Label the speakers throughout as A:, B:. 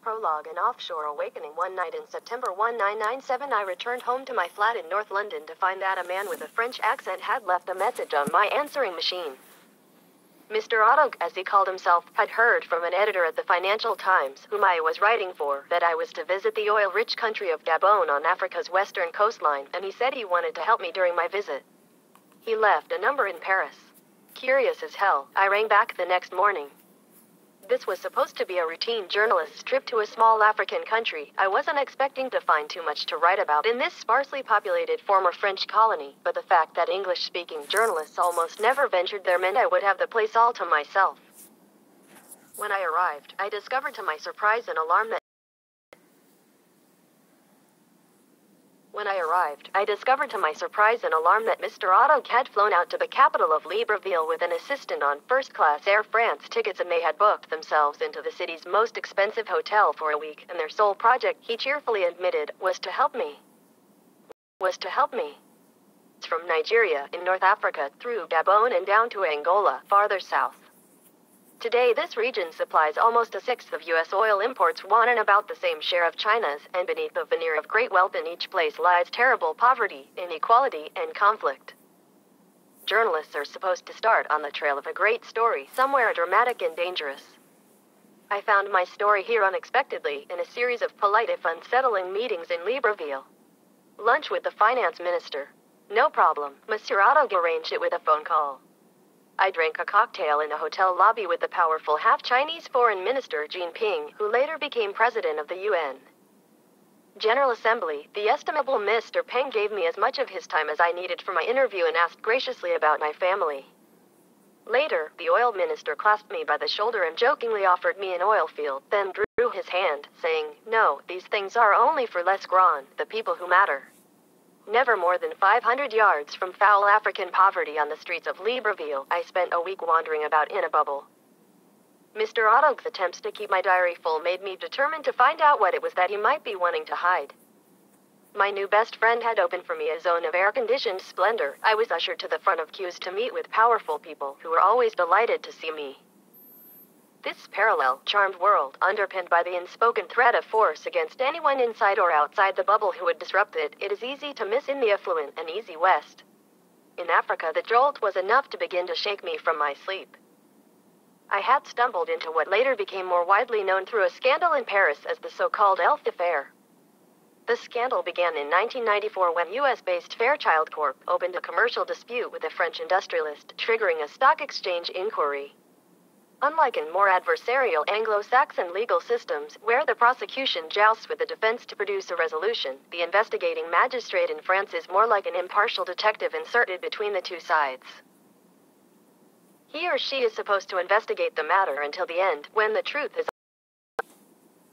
A: Prologue: An offshore awakening. One night in September 1997, I returned home to my flat in North London to find that a man with a French accent had left a message on my answering machine. Mr. Otto, as he called himself, had heard from an editor at the Financial Times, whom I was writing for, that I was to visit the oil-rich country of Gabon on Africa's western coastline, and he said he wanted to help me during my visit. He left a number in Paris. Curious as hell, I rang back the next morning. This was supposed to be a routine journalist's trip to a small African country. I wasn't expecting to find too much to write about in this sparsely populated former French colony, but the fact that English-speaking journalists almost never ventured there meant I would have the place all to myself. When I arrived, I discovered to my surprise and alarm that Mr. Otto had flown out to the capital of Libreville with an assistant on first-class Air France tickets, and they had booked themselves into the city's most expensive hotel for a week, and their sole project, he cheerfully admitted, was to help me. From Nigeria, in North Africa, through Gabon and down to Angola, farther south. Today, this region supplies almost a sixth of U.S. oil imports, one and about the same share of China's, and beneath the veneer of great wealth in each place lies terrible poverty, inequality, and conflict. Journalists are supposed to start on the trail of a great story, somewhere dramatic and dangerous. I found my story here unexpectedly, in a series of polite if unsettling meetings in Libreville. Lunch with the finance minister. No problem, Monsieur Otto arranged it with a phone call. I drank a cocktail in a hotel lobby with the powerful half-Chinese foreign minister Jean Ping, who later became president of the UN. General Assembly. The estimable Mr. Peng gave me as much of his time as I needed for my interview and asked graciously about my family. Later, the oil minister clasped me by the shoulder and jokingly offered me an oil field, then drew his hand, saying, "No, these things are only for les grands, the people who matter." Never more than 500 yards from foul African poverty on the streets of Libreville, I spent a week wandering about in a bubble. Mr. Otto's attempts to keep my diary full made me determined to find out what it was that he might be wanting to hide. My new best friend had opened for me a zone of air-conditioned splendor. I was ushered to the front of queues to meet with powerful people who were always delighted to see me. This parallel, charmed world, underpinned by the unspoken threat of force against anyone inside or outside the bubble who would disrupt it, it is easy to miss in the affluent and easy West. In Africa, the jolt was enough to begin to shake me from my sleep. I had stumbled into what later became more widely known through a scandal in Paris as the so-called Elf affair. The scandal began in 1994 when US-based Fairchild Corp. Opened a commercial dispute with a French industrialist, triggering a stock exchange inquiry. Unlike in more adversarial Anglo-Saxon legal systems, where the prosecution jousts with the defense to produce a resolution, the investigating magistrate in France is more like an impartial detective inserted between the two sides. He or she is supposed to investigate the matter until the end, when the truth is.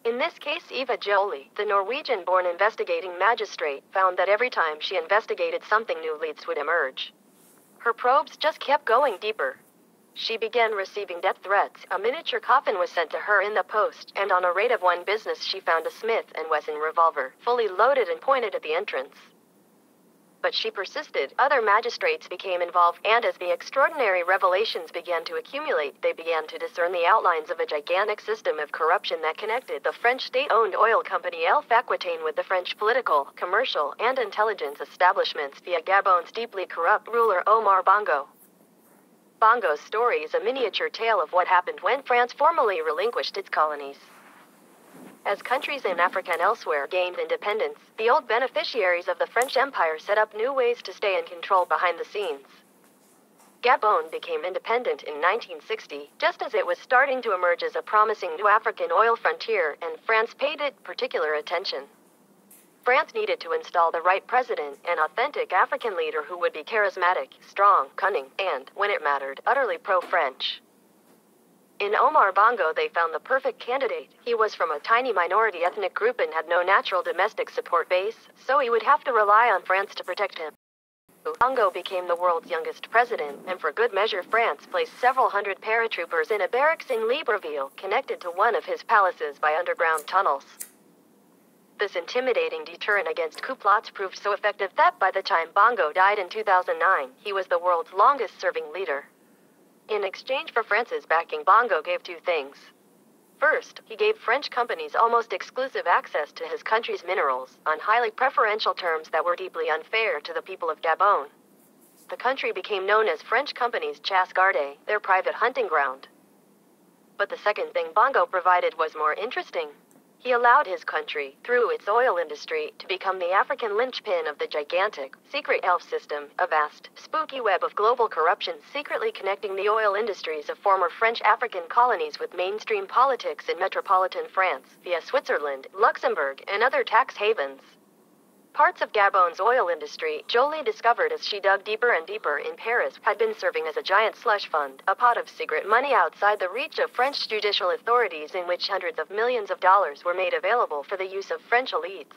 A: In this case, Eva Jolie, the Norwegian-born investigating magistrate, found that every time she investigated, something new leads would emerge. Her probes just kept going deeper. She began receiving death threats. A miniature coffin was sent to her in the post, and on a raid of one business she found a Smith & Wesson revolver, fully loaded and pointed at the entrance. But she persisted. Other magistrates became involved, and as the extraordinary revelations began to accumulate, they began to discern the outlines of a gigantic system of corruption that connected the French state-owned oil company Elf Aquitaine with the French political, commercial, and intelligence establishments via Gabon's deeply corrupt ruler Omar Bongo. Bongo's story is a miniature tale of what happened when France formally relinquished its colonies. As countries in Africa and elsewhere gained independence, the old beneficiaries of the French Empire set up new ways to stay in control behind the scenes. Gabon became independent in 1960, just as it was starting to emerge as a promising new African oil frontier, and France paid it particular attention. France needed to install the right president, an authentic African leader who would be charismatic, strong, cunning, and, when it mattered, utterly pro-French. In Omar Bongo they found the perfect candidate. He was from a tiny minority ethnic group and had no natural domestic support base, so he would have to rely on France to protect him. Bongo became the world's youngest president, and for good measure France placed several hundred paratroopers in a barracks in Libreville, connected to one of his palaces by underground tunnels. This intimidating deterrent against coup plots proved so effective that by the time Bongo died in 2009, he was the world's longest-serving leader. In exchange for France's backing, Bongo gave two things. First, he gave French companies almost exclusive access to his country's minerals, on highly preferential terms that were deeply unfair to the people of Gabon. The country became known as French companies' chasse gardée, their private hunting ground. But the second thing Bongo provided was more interesting. He allowed his country, through its oil industry, to become the African linchpin of the gigantic, secret elf system, a vast, spooky web of global corruption secretly connecting the oil industries of former French African colonies with mainstream politics in metropolitan France, via Switzerland, Luxembourg, and other tax havens. Parts of Gabon's oil industry, Jolie discovered as she dug deeper and deeper in Paris, had been serving as a giant slush fund, a pot of secret money outside the reach of French judicial authorities in which hundreds of millions of dollars were made available for the use of French elites.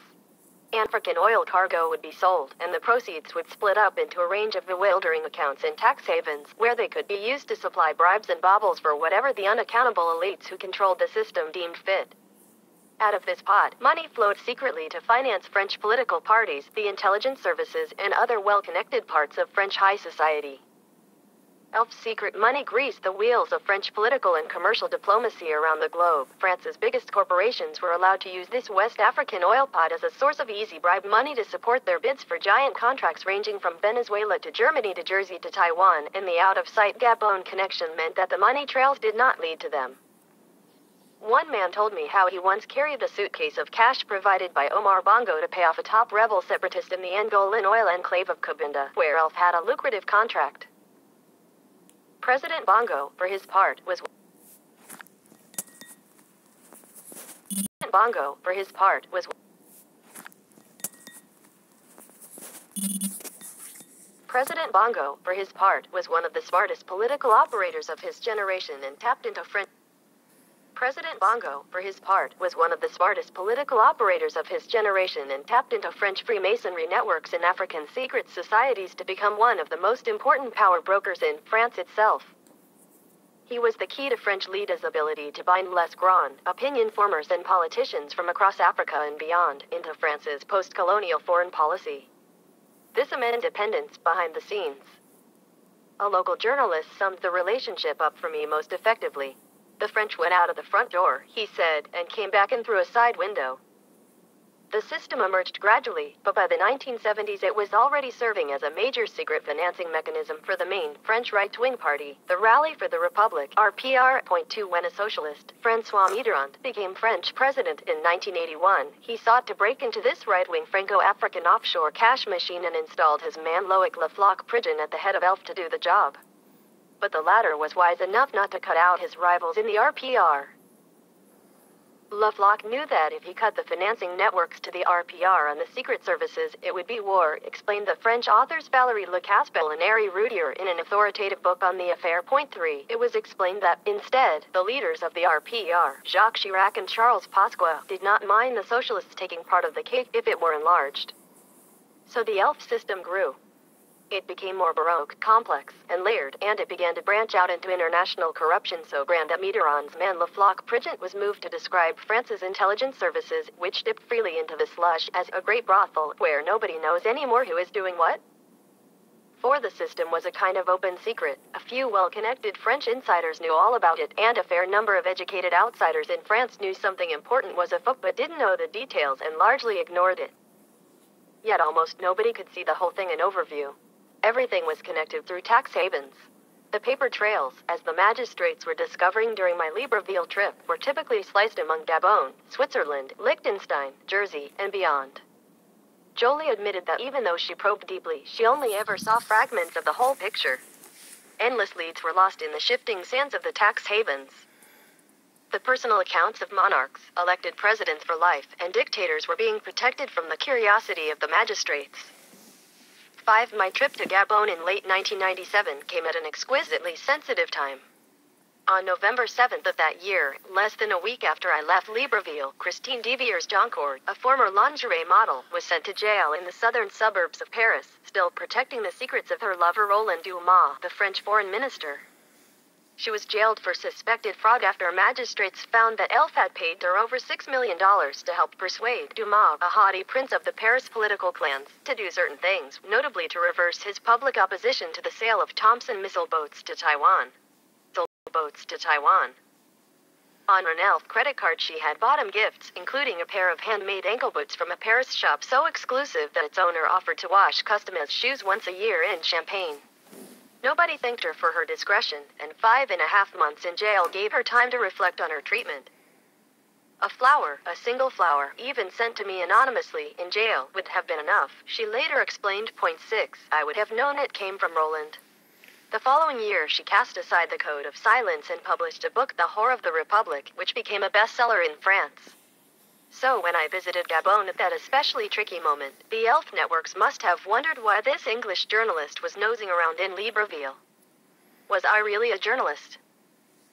A: African oil cargo would be sold, and the proceeds would split up into a range of bewildering accounts in tax havens, where they could be used to supply bribes and baubles for whatever the unaccountable elites who controlled the system deemed fit. Out of this pot, money flowed secretly to finance French political parties, the intelligence services, and other well-connected parts of French high society. Elf's secret money greased the wheels of French political and commercial diplomacy around the globe. France's biggest corporations were allowed to use this West African oil pot as a source of easy bribe money to support their bids for giant contracts ranging from Venezuela to Germany to Jersey to Taiwan, and the out-of-sight Gabon connection meant that the money trails did not lead to them. One man told me how he once carried a suitcase of cash provided by Omar Bongo to pay off a top rebel separatist in the Angolan oil enclave of Cabinda, where Elf had a lucrative contract. President Bongo, for his part, was Bongo, for his part, was President Bongo, for his part, was one of the smartest political operators of his generation and tapped into French. President Bongo, for his part, was one of the smartest political operators of his generation and tapped into French Freemasonry networks and African secret societies to become one of the most important power brokers in France itself. He was the key to French leaders' ability to bind les grands, opinion formers and politicians from across Africa and beyond into France's post-colonial foreign policy. This meant independence behind the scenes. A local journalist summed the relationship up for me most effectively. The French went out of the front door, he said, and came back in through a side window. The system emerged gradually, but by the 1970s it was already serving as a major secret financing mechanism for the main French right-wing party, the Rally for the Republic, RPR.2. When a socialist, François Mitterrand, became French president in 1981, he sought to break into this right-wing Franco-African offshore cash machine and installed his man Loic Lefloc-Prigent at the head of ELF to do the job. But the latter was wise enough not to cut out his rivals in the RPR. Lefloc knew that if he cut the financing networks to the RPR and the secret services, it would be war, explained the French authors Valérie Lecaspel and Harry Roudier in an authoritative book on the affair. Point 3. It was explained that, instead, the leaders of the RPR, Jacques Chirac and Charles Pasqua, did not mind the socialists taking part of the cake if it were enlarged. So the ELF system grew. It became more baroque, complex, and layered, and it began to branch out into international corruption so grand that Mitterrand's man Lefloc-Prigent was moved to describe France's intelligence services, which dipped freely into the slush, as a great brothel, where nobody knows anymore who is doing what. For the system was a kind of open secret. A few well-connected French insiders knew all about it, and a fair number of educated outsiders in France knew something important was afoot but didn't know the details and largely ignored it. Yet almost nobody could see the whole thing in overview. Everything was connected through tax havens. The paper trails, as the magistrates were discovering during my Libreville trip, were typically sliced among Gabon, Switzerland, Liechtenstein, Jersey, and beyond. Jolie admitted that even though she probed deeply, she only ever saw fragments of the whole picture. Endless leads were lost in the shifting sands of the tax havens. The personal accounts of monarchs, elected presidents for life, and dictators were being protected from the curiosity of the magistrates. 5. My trip to Gabon in late 1997 came at an exquisitely sensitive time. On November 7th of that year, less than a week after I left Libreville, Christine Deviers-Joncourt, a former lingerie model, was sent to jail in the southern suburbs of Paris, still protecting the secrets of her lover Roland Dumas, the French foreign minister. She was jailed for suspected fraud after magistrates found that ELF had paid her over $6 million to help persuade Dumas, a haughty prince of the Paris political clans, to do certain things, notably to reverse his public opposition to the sale of Thompson missile boats to Taiwan. On an elf credit card she had bought him gifts, including a pair of handmade ankle boots from a Paris shop so exclusive that its owner offered to wash customized shoes once a year in Champagne. Nobody thanked her for her discretion, and 5.5 months in jail gave her time to reflect on her treatment. A flower, a single flower, even sent to me anonymously in jail, would have been enough, she later explained. Point 6. I would have known it came from Roland. The following year she cast aside the code of silence and published a book, The Whore of the Republic, which became a bestseller in France. So when I visited Gabon at that especially tricky moment, the elf networks must have wondered why this English journalist was nosing around in Libreville. Was I really a journalist?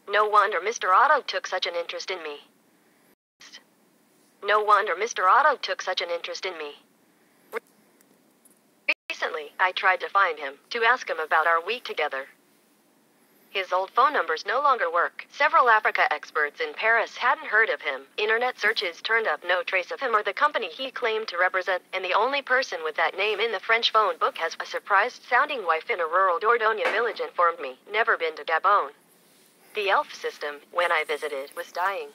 A: No wonder Mr. Otto took such an interest in me. No wonder Mr. Otto took such an interest in me. Recently, I tried to find him, to ask him about our week together. His old phone numbers no longer work. Several Africa experts in Paris hadn't heard of him. Internet searches turned up no trace of him or the company he claimed to represent, and the only person with that name in the French phone book has a surprised-sounding wife in a rural Dordogne village, informed me. Never been to Gabon. The elf system, when I visited, was dying.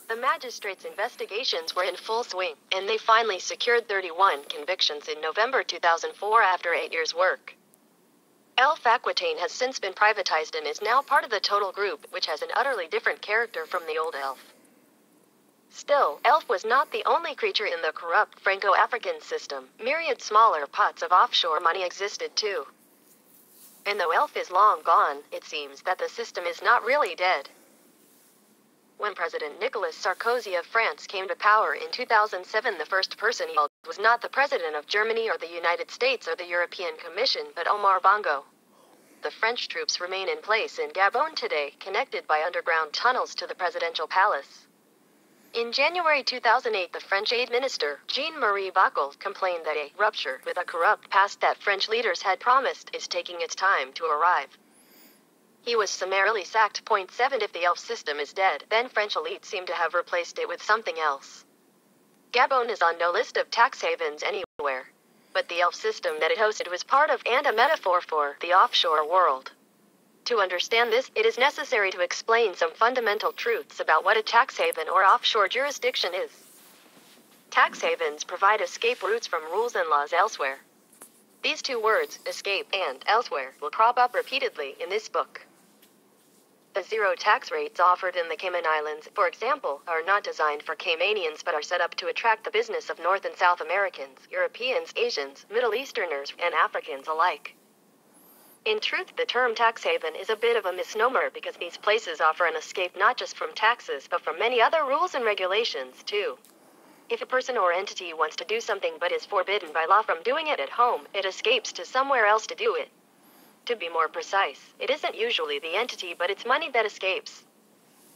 A: The magistrates' investigations were in full swing, and they finally secured 31 convictions in November 2004 after 8 years' work. Elf Aquitaine has since been privatized and is now part of the Total Group, which has an utterly different character from the old Elf. Still, Elf was not the only creature in the corrupt Franco-African system. Myriad smaller pots of offshore money existed too. And though Elf is long gone, it seems that the system is not really dead. When President Nicolas Sarkozy of France came to power in 2007, the first person he called was not the President of Germany or the United States or the European Commission, but Omar Bongo. The French troops remain in place in Gabon today, connected by underground tunnels to the presidential palace. In January 2008, the French aid minister, Jean-Marie Bockel, complained that a rupture with a corrupt past that French leaders had promised is taking its time to arrive. He was summarily sacked. Point 7. If the elf system is dead, then French elites seem to have replaced it with something else. Gabon is on no list of tax havens anywhere. But the elf system that it hosted was part of, and a metaphor for, the offshore world. To understand this, it is necessary to explain some fundamental truths about what a tax haven or offshore jurisdiction is. Tax havens provide escape routes from rules and laws elsewhere. These two words, escape and elsewhere, will crop up repeatedly in this book. The zero tax rates offered in the Cayman Islands, for example, are not designed for Caymanians but are set up to attract the business of North and South Americans, Europeans, Asians, Middle Easterners, and Africans alike. In truth, the term tax haven is a bit of a misnomer because these places offer an escape not just from taxes but from many other rules and regulations too. If a person or entity wants to do something but is forbidden by law from doing it at home, it escapes to somewhere else to do it. To be more precise, it isn't usually the entity but it's money that escapes.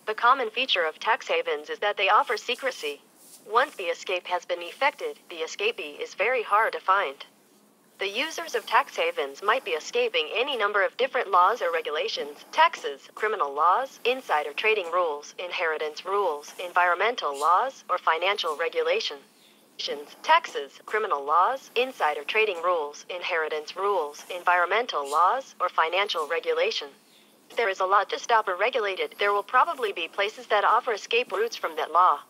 A: The common feature of tax havens is that they offer secrecy. Once the escape has been effected, the escapee is very hard to find. The users of tax havens might be escaping any number of different laws or regulations: taxes, criminal laws, insider trading rules, inheritance rules, environmental laws, or financial regulations. Taxes, criminal laws, insider trading rules, inheritance rules, environmental laws, or financial regulation. If there is a law to stop or regulate it, there will probably be places that offer escape routes from that law.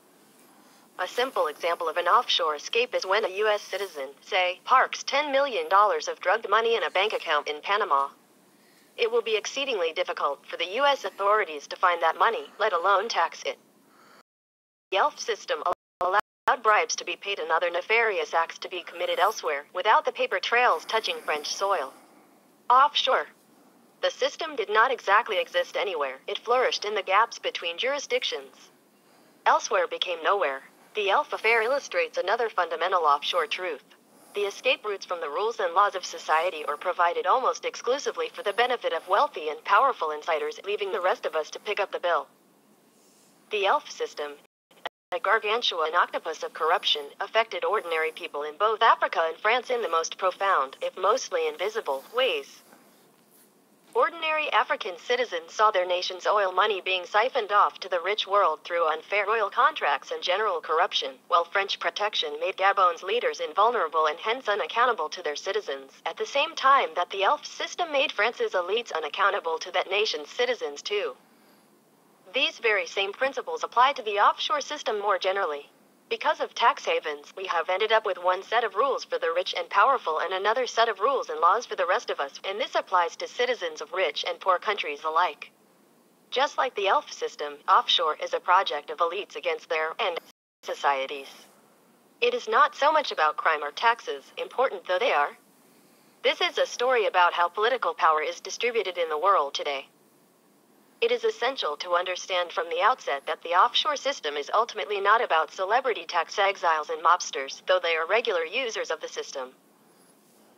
A: A simple example of an offshore escape is when a U.S. citizen, say, parks $10 million of drugged money in a bank account in Panama. It will be exceedingly difficult for the U.S. authorities to find that money, let alone tax it. The ELF system allowed bribes to be paid and other nefarious acts to be committed elsewhere, without the paper trails touching French soil. Offshore. The system did not exactly exist anywhere. It flourished in the gaps between jurisdictions. Elsewhere became nowhere. The ELF affair illustrates another fundamental offshore truth. The escape routes from the rules and laws of society are provided almost exclusively for the benefit of wealthy and powerful insiders, leaving the rest of us to pick up the bill. The ELF system, a gargantuan octopus of corruption, affected ordinary people in both Africa and France in the most profound, if mostly invisible, ways. Ordinary African citizens saw their nation's oil money being siphoned off to the rich world through unfair oil contracts and general corruption, while French protection made Gabon's leaders invulnerable and hence unaccountable to their citizens, at the same time that the ELF system made France's elites unaccountable to that nation's citizens too. These very same principles apply to the offshore system more generally. Because of tax havens, we have ended up with one set of rules for the rich and powerful and another set of rules and laws for the rest of us, and this applies to citizens of rich and poor countries alike. Just like the ELF system, offshore is a project of elites against their and societies. It is not so much about crime or taxes, important though they are. This is a story about how political power is distributed in the world today. It is essential to understand from the outset that the offshore system is ultimately not about celebrity tax exiles and mobsters, though they are regular users of the system.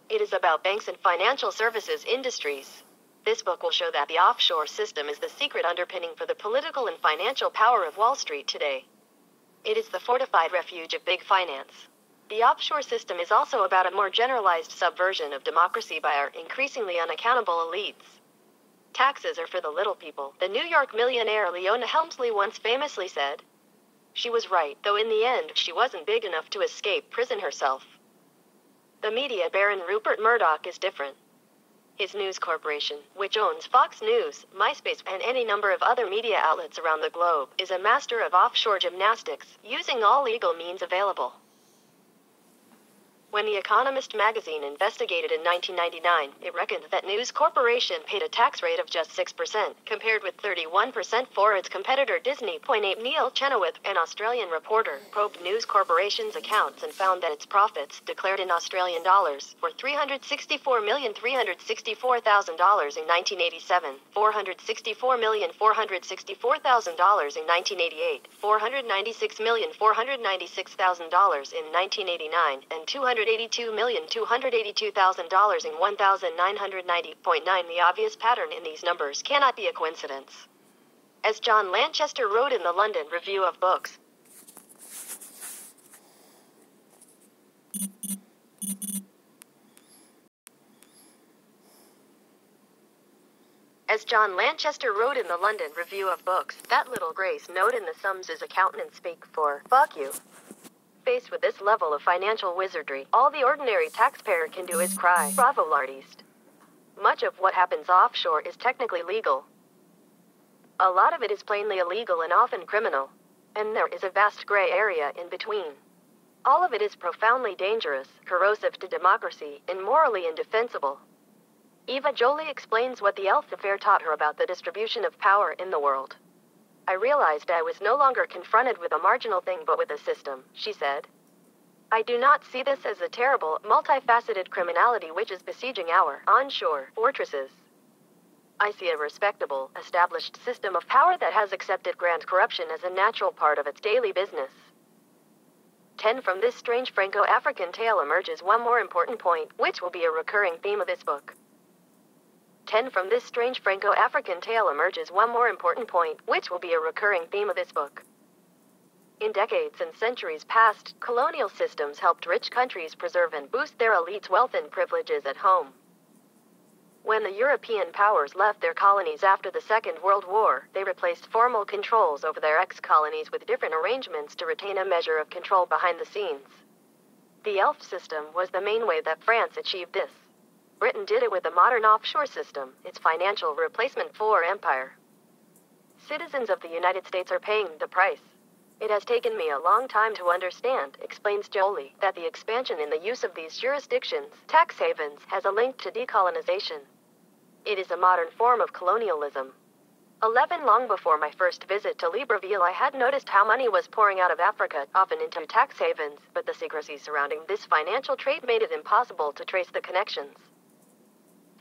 A: It is about banks and financial services industries. This book will show that the offshore system is the secret underpinning for the political and financial power of Wall Street today. It is the fortified refuge of big finance. The offshore system is also about a more generalized subversion of democracy by our increasingly unaccountable elites. Taxes are for the little people, the New York millionaire Leona Helmsley once famously said. She was right, though in the end, she wasn't big enough to escape prison herself. The media baron Rupert Murdoch is different. His News Corporation, which owns Fox News, MySpace, and any number of other media outlets around the globe, is a master of offshore gymnastics, using all legal means available. When The Economist magazine investigated in 1999, it reckoned that News Corporation paid a tax rate of just 6%, compared with 31% for its competitor Disney. Neil Chenoweth, an Australian reporter, probed News Corporation's accounts and found that its profits, declared in Australian dollars, were $364,364,000 in 1987, $464,464,000 in 1988, $496,496,000 in 1989, and $282,282,000 in 1990.9. The obvious pattern in these numbers cannot be a coincidence. As John Lanchester wrote in the London Review of Books, that little grace note in the sums his accountants speak for, fuck you. Faced with this level of financial wizardry, all the ordinary taxpayer can do is cry, bravo l'artiste. Much of what happens offshore is technically legal. A lot of it is plainly illegal and often criminal. And there is a vast gray area in between. All of it is profoundly dangerous, corrosive to democracy, and morally indefensible. Eva Jolie explains what the ELF affair taught her about the distribution of power in the world. I realized I was no longer confronted with a marginal thing but with a system, she said. I do not see this as a terrible, multifaceted criminality which is besieging our onshore fortresses. I see a respectable, established system of power that has accepted grand corruption as a natural part of its daily business. 10. From this strange Franco-African tale emerges one more important point, which will be a recurring theme of this book. 10. From this strange Franco-African tale emerges one more important point, which will be a recurring theme of this book. In decades and centuries past, colonial systems helped rich countries preserve and boost their elites' wealth and privileges at home. When the European powers left their colonies after the Second World War, they replaced formal controls over their ex-colonies with different arrangements to retain a measure of control behind the scenes. The ELF system was the main way that France achieved this. Britain did it with the modern offshore system, its financial replacement for empire. Citizens of the United States are paying the price. It has taken me a long time to understand, explains Jolie, that the expansion in the use of these jurisdictions, tax havens, has a link to decolonization. It is a modern form of colonialism. 11. Long before my first visit to Libreville, I had noticed how money was pouring out of Africa, often into tax havens, but the secrecy surrounding this financial trade made it impossible to trace the connections.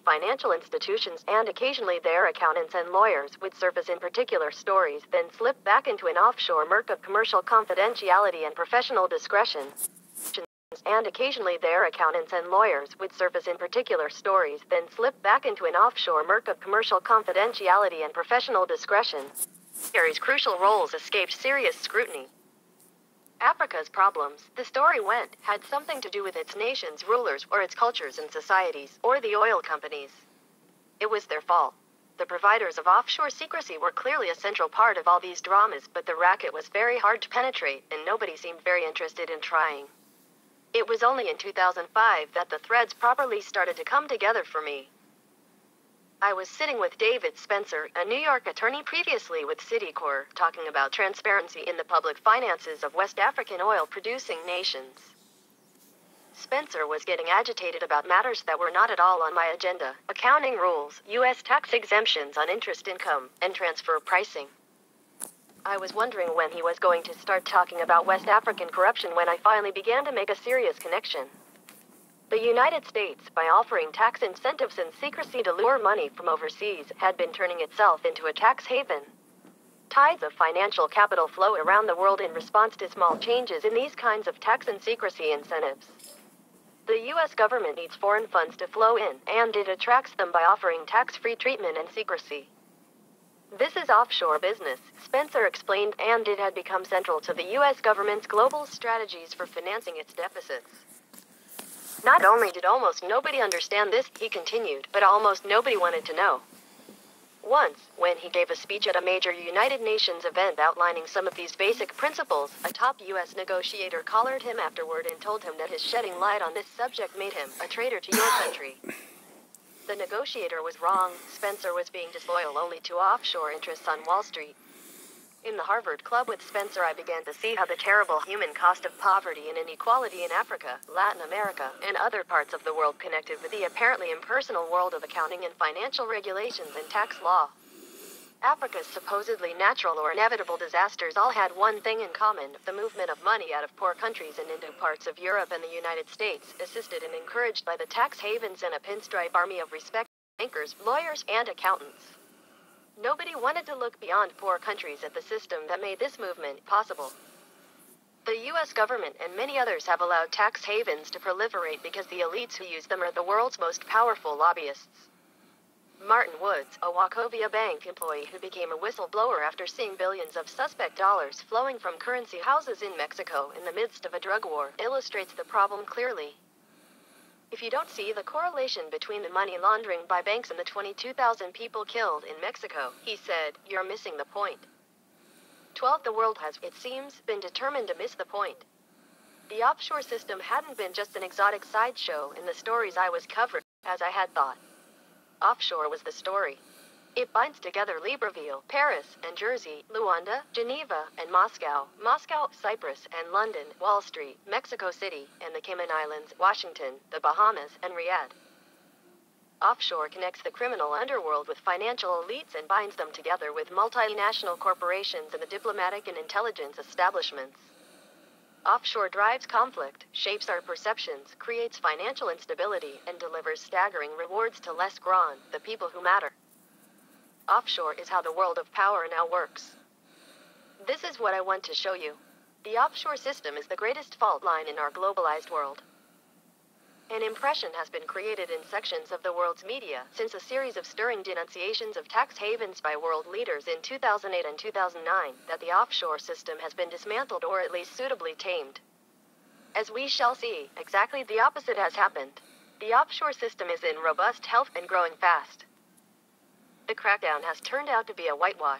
A: Financial institutions, and occasionally their accountants and lawyers, would surface in particular stories, then slip back into an offshore murk of commercial confidentiality and professional discretion. And occasionally their accountants and lawyers would surface in particular stories, then slip back into an offshore murk of commercial confidentiality and professional discretion. Harry's crucial roles escaped serious scrutiny. Africa's problems, the story went, had something to do with its nation's rulers, or its cultures and societies, or the oil companies. It was their fault. The providers of offshore secrecy were clearly a central part of all these dramas, but the racket was very hard to penetrate, and nobody seemed very interested in trying. It was only in 2005 that the threads properly started to come together for me. I was sitting with David Spencer, a New York attorney previously with Citicorp, talking about transparency in the public finances of West African oil-producing nations. Spencer was getting agitated about matters that were not at all on my agenda: accounting rules, U.S. tax exemptions on interest income, and transfer pricing. I was wondering when he was going to start talking about West African corruption when I finally began to make a serious connection. The United States, by offering tax incentives and secrecy to lure money from overseas, had been turning itself into a tax haven. Tides of financial capital flow around the world in response to small changes in these kinds of tax and secrecy incentives. The U.S. government needs foreign funds to flow in, and it attracts them by offering tax-free treatment and secrecy. This is offshore business, Spencer explained, and it had become central to the U.S. government's global strategies for financing its deficits. Not only did almost nobody understand this, he continued, but almost nobody wanted to know. Once, when he gave a speech at a major United Nations event outlining some of these basic principles, a top U.S. negotiator collared him afterward and told him that his shedding light on this subject made him a traitor to your country. The negotiator was wrong. Spencer was being disloyal only to offshore interests on Wall Street. In the Harvard Club with Spencer, I began to see how the terrible human cost of poverty and inequality in Africa, Latin America, and other parts of the world connected with the apparently impersonal world of accounting and financial regulations and tax law. Africa's supposedly natural or inevitable disasters all had one thing in common: the movement of money out of poor countries and into parts of Europe and the United States, assisted and encouraged by the tax havens and a pinstripe army of respected bankers, lawyers, and accountants. Nobody wanted to look beyond poor countries at the system that made this movement possible. The U.S. government and many others have allowed tax havens to proliferate because the elites who use them are the world's most powerful lobbyists. Martin Woods, a Wachovia Bank employee who became a whistleblower after seeing billions of suspect dollars flowing from currency houses in Mexico in the midst of a drug war, illustrates the problem clearly. If you don't see the correlation between the money laundering by banks and the 22,000 people killed in Mexico, he said, you're missing the point. The world has, it seems, been determined to miss the point. The offshore system hadn't been just an exotic sideshow in the stories I was covering, as I had thought. Offshore was the story. It binds together Libreville, Paris, and Jersey, Luanda, Geneva, and Moscow, Cyprus, and London, Wall Street, Mexico City, and the Cayman Islands, Washington, the Bahamas, and Riyadh. Offshore connects the criminal underworld with financial elites and binds them together with multinational corporations and the diplomatic and intelligence establishments. Offshore drives conflict, shapes our perceptions, creates financial instability, and delivers staggering rewards to less grand, the people who matter. Offshore is how the world of power now works. This is what I want to show you. The offshore system is the greatest fault line in our globalized world. An impression has been created in sections of the world's media since a series of stirring denunciations of tax havens by world leaders in 2008 and 2009 that the offshore system has been dismantled or at least suitably tamed. As we shall see, exactly the opposite has happened. The offshore system is in robust health and growing fast. The crackdown has turned out to be a whitewash.